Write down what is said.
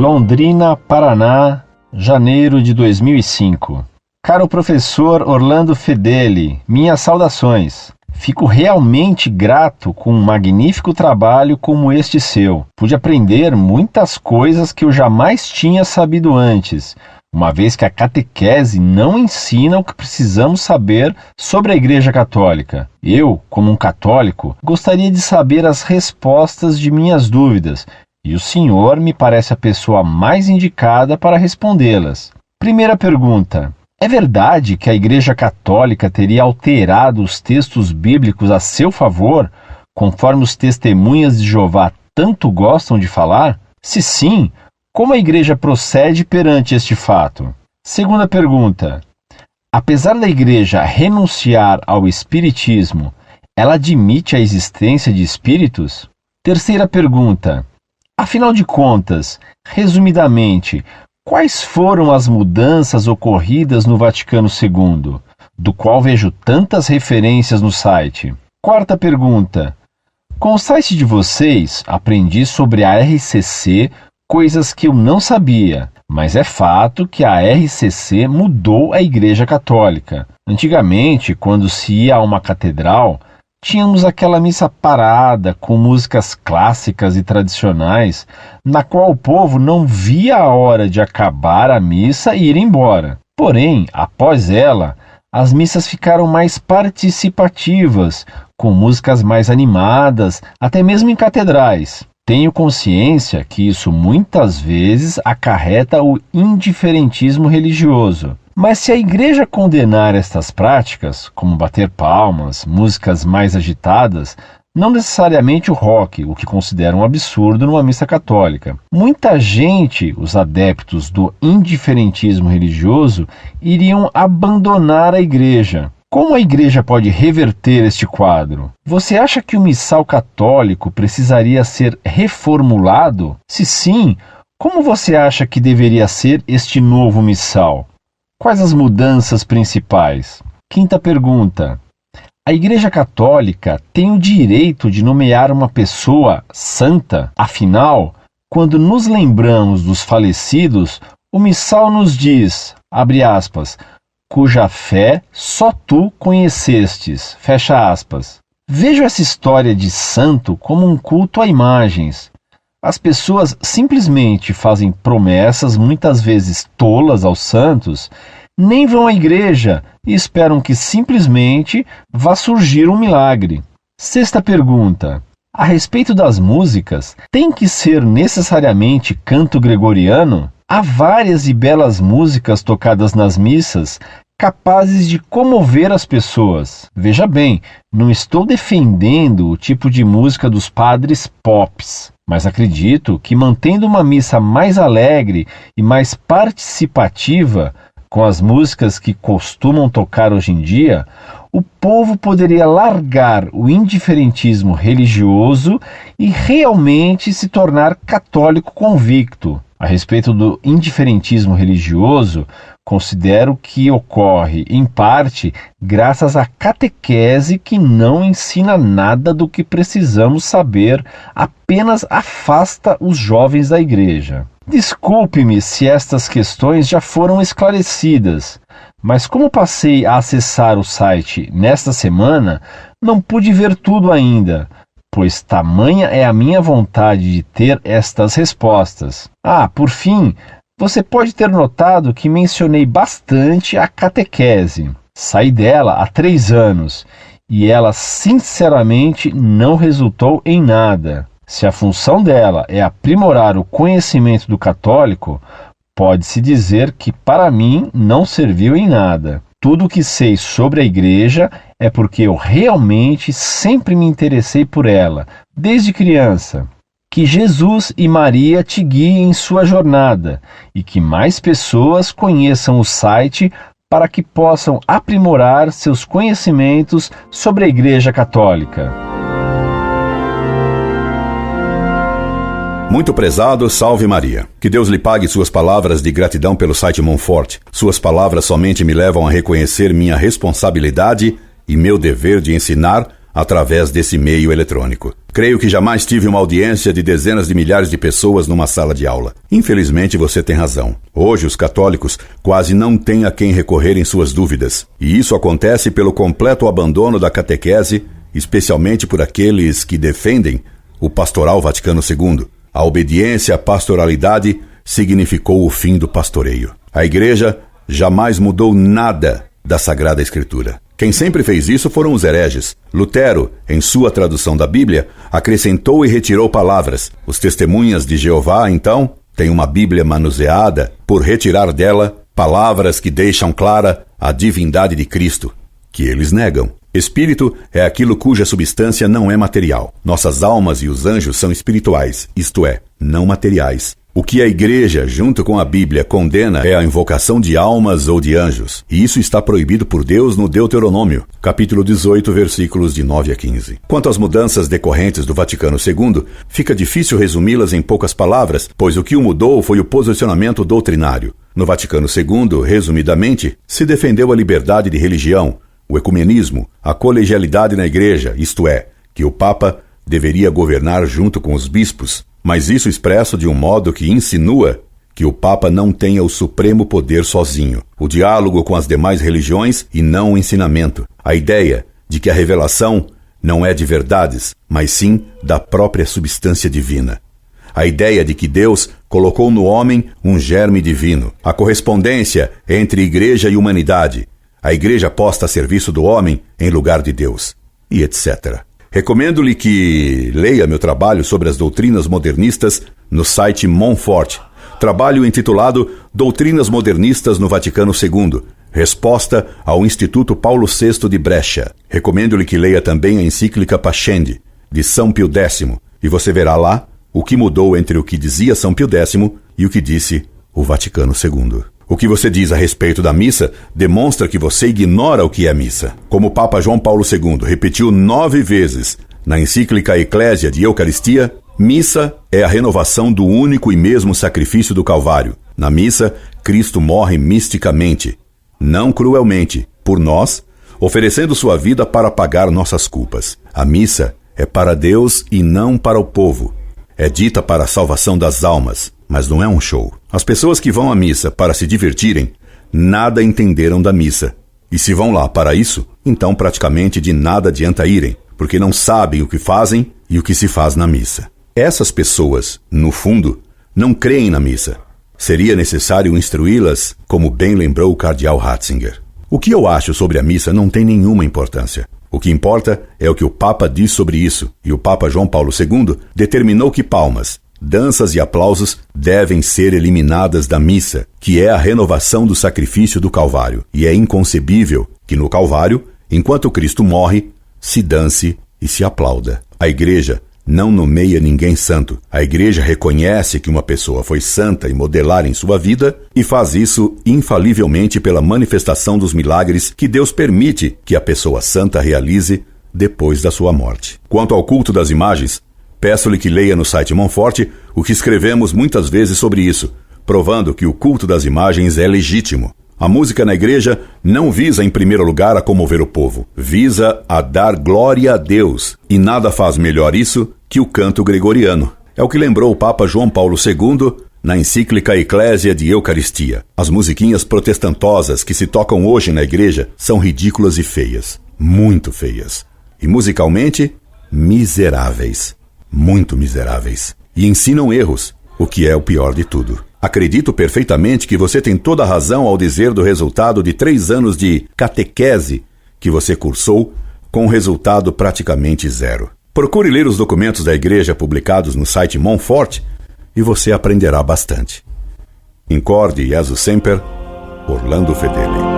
Londrina, Paraná, janeiro de 2005. Caro professor Orlando Fedeli, minhas saudações. Fico realmente grato com um magnífico trabalho como este seu. Pude aprender muitas coisas que eu jamais tinha sabido antes, uma vez que a catequese não ensina o que precisamos saber sobre a Igreja Católica. Eu, como um católico, gostaria de saber as respostas de minhas dúvidas, e o senhor me parece a pessoa mais indicada para respondê-las. Primeira pergunta: é verdade que a Igreja Católica teria alterado os textos bíblicos a seu favor, conforme os testemunhas de Jeová tanto gostam de falar? Se sim, como a Igreja procede perante este fato? Segunda pergunta: apesar da Igreja renunciar ao Espiritismo, ela admite a existência de espíritos? Terceira pergunta: afinal de contas, resumidamente, quais foram as mudanças ocorridas no Vaticano II, do qual vejo tantas referências no site? Quarta pergunta: com o site de vocês, aprendi sobre a RCC coisas que eu não sabia, mas é fato que a RCC mudou a Igreja Católica. Antigamente, quando se ia a uma catedral, tínhamos aquela missa parada com músicas clássicas e tradicionais, na qual o povo não via a hora de acabar a missa e ir embora. Porém, após ela, as missas ficaram mais participativas, com músicas mais animadas, até mesmo em catedrais. Tenho consciência que isso muitas vezes acarreta o indiferentismo religioso. Mas se a Igreja condenar estas práticas, como bater palmas, músicas mais agitadas, não necessariamente o rock, o que considero um absurdo numa missa católica, muita gente, os adeptos do indiferentismo religioso, iriam abandonar a Igreja. Como a Igreja pode reverter este quadro? Você acha que o missal católico precisaria ser reformulado? Se sim, como você acha que deveria ser este novo missal? Quais as mudanças principais? Quinta pergunta: a Igreja Católica tem o direito de nomear uma pessoa santa? Afinal, quando nos lembramos dos falecidos, o missal nos diz, abre aspas, cuja fé só tu conhecestes, fecha aspas. Vejo essa história de santo como um culto a imagens. As pessoas simplesmente fazem promessas, muitas vezes tolas, aos santos, nem vão à igreja e esperam que simplesmente vá surgir um milagre. Sexta pergunta: a respeito das músicas, tem que ser necessariamente canto gregoriano? Há várias e belas músicas tocadas nas missas capazes de comover as pessoas. Veja bem, não estou defendendo o tipo de música dos padres pops, mas acredito que mantendo uma missa mais alegre e mais participativa, com as músicas que costumam tocar hoje em dia, o povo poderia largar o indiferentismo religioso e realmente se tornar católico convicto. A respeito do indiferentismo religioso, considero que ocorre, em parte, graças à catequese que não ensina nada do que precisamos saber, apenas afasta os jovens da igreja. Desculpe-me se estas questões já foram esclarecidas, mas como passei a acessar o site nesta semana, não pude ver tudo ainda, pois tamanha é a minha vontade de ter estas respostas. Por fim, você pode ter notado que mencionei bastante a catequese. Saí dela há 3 anos e ela sinceramente não resultou em nada. Se a função dela é aprimorar o conhecimento do católico, pode-se dizer que para mim não serviu em nada. Tudo o que sei sobre a igreja é porque eu realmente sempre me interessei por ela, desde criança. Que Jesus e Maria te guiem em sua jornada e que mais pessoas conheçam o site para que possam aprimorar seus conhecimentos sobre a Igreja Católica. Muito prezado, salve Maria. Que Deus lhe pague suas palavras de gratidão pelo site Monfort. Suas palavras somente me levam a reconhecer minha responsabilidade e meu dever de ensinar através desse meio eletrônico. Creio que jamais tive uma audiência de dezenas de milhares de pessoas numa sala de aula. Infelizmente, você tem razão. Hoje, os católicos quase não têm a quem recorrer em suas dúvidas. E isso acontece pelo completo abandono da catequese, especialmente por aqueles que defendem o pastoral Vaticano II. A obediência à pastoralidade significou o fim do pastoreio. A Igreja jamais mudou nada da Sagrada Escritura. Quem sempre fez isso foram os hereges. Lutero, em sua tradução da Bíblia, acrescentou e retirou palavras. Os testemunhas de Jeová, então, têm uma Bíblia manuseada por retirar dela palavras que deixam clara a divindade de Cristo, que eles negam. Espírito é aquilo cuja substância não é material. Nossas almas e os anjos são espirituais, isto é, não materiais. O que a Igreja, junto com a Bíblia, condena é a invocação de almas ou de anjos. E isso está proibido por Deus no Deuteronômio, capítulo 18, versículos de 9 a 15. Quanto às mudanças decorrentes do Vaticano II, fica difícil resumi-las em poucas palavras, pois o que o mudou foi o posicionamento doutrinário. No Vaticano II, resumidamente, se defendeu a liberdade de religião, o ecumenismo, a colegialidade na Igreja, isto é, que o Papa deveria governar junto com os bispos, mas isso expresso de um modo que insinua que o Papa não tenha o supremo poder sozinho, o diálogo com as demais religiões e não o ensinamento, a ideia de que a revelação não é de verdades, mas sim da própria substância divina, a ideia de que Deus colocou no homem um germe divino, a correspondência entre Igreja e humanidade, a Igreja posta a serviço do homem em lugar de Deus, e etc. Recomendo-lhe que leia meu trabalho sobre as doutrinas modernistas no site Montfort, trabalho intitulado Doutrinas Modernistas no Vaticano II, resposta ao Instituto Paulo VI de Brescia. Recomendo-lhe que leia também a encíclica Pascendi, de São Pio X, e você verá lá o que mudou entre o que dizia São Pio X e o que disse o Vaticano II. O que você diz a respeito da missa demonstra que você ignora o que é missa. Como o Papa João Paulo II repetiu 9 vezes na encíclica Ecclesia de Eucaristia, missa é a renovação do único e mesmo sacrifício do Calvário. Na missa, Cristo morre misticamente, não cruelmente, por nós, oferecendo sua vida para pagar nossas culpas. A missa é para Deus e não para o povo. É dita para a salvação das almas, mas não é um show. As pessoas que vão à missa para se divertirem, nada entenderam da missa. E se vão lá para isso, então praticamente de nada adianta irem, porque não sabem o que fazem e o que se faz na missa. Essas pessoas, no fundo, não creem na missa. Seria necessário instruí-las, como bem lembrou o cardeal Ratzinger. O que eu acho sobre a missa não tem nenhuma importância. O que importa é o que o Papa diz sobre isso, e o Papa João Paulo II determinou que palmas, danças e aplausos devem ser eliminadas da missa, que é a renovação do sacrifício do Calvário. E é inconcebível que no Calvário, enquanto Cristo morre, se dance e se aplauda. A Igreja não nomeia ninguém santo. A Igreja reconhece que uma pessoa foi santa e modelar em sua vida e faz isso infalivelmente pela manifestação dos milagres que Deus permite que a pessoa santa realize depois da sua morte. Quanto ao culto das imagens, peço-lhe que leia no site Montfort o que escrevemos muitas vezes sobre isso, provando que o culto das imagens é legítimo. A música na Igreja não visa em primeiro lugar a comover o povo, visa a dar glória a Deus, e nada faz melhor isso que o canto gregoriano. É o que lembrou o Papa João Paulo II na encíclica Ecclesia de Eucaristia. As musiquinhas protestantosas que se tocam hoje na Igreja são ridículas e feias, muito feias, e musicalmente miseráveis, muito miseráveis, e ensinam erros, o que é o pior de tudo. Acredito perfeitamente que você tem toda a razão ao dizer do resultado de 3 anos de catequese que você cursou, com resultado praticamente zero. Procure ler os documentos da Igreja publicados no site Montfort e você aprenderá bastante. Incorde Jesus Semper, Orlando Fedeli.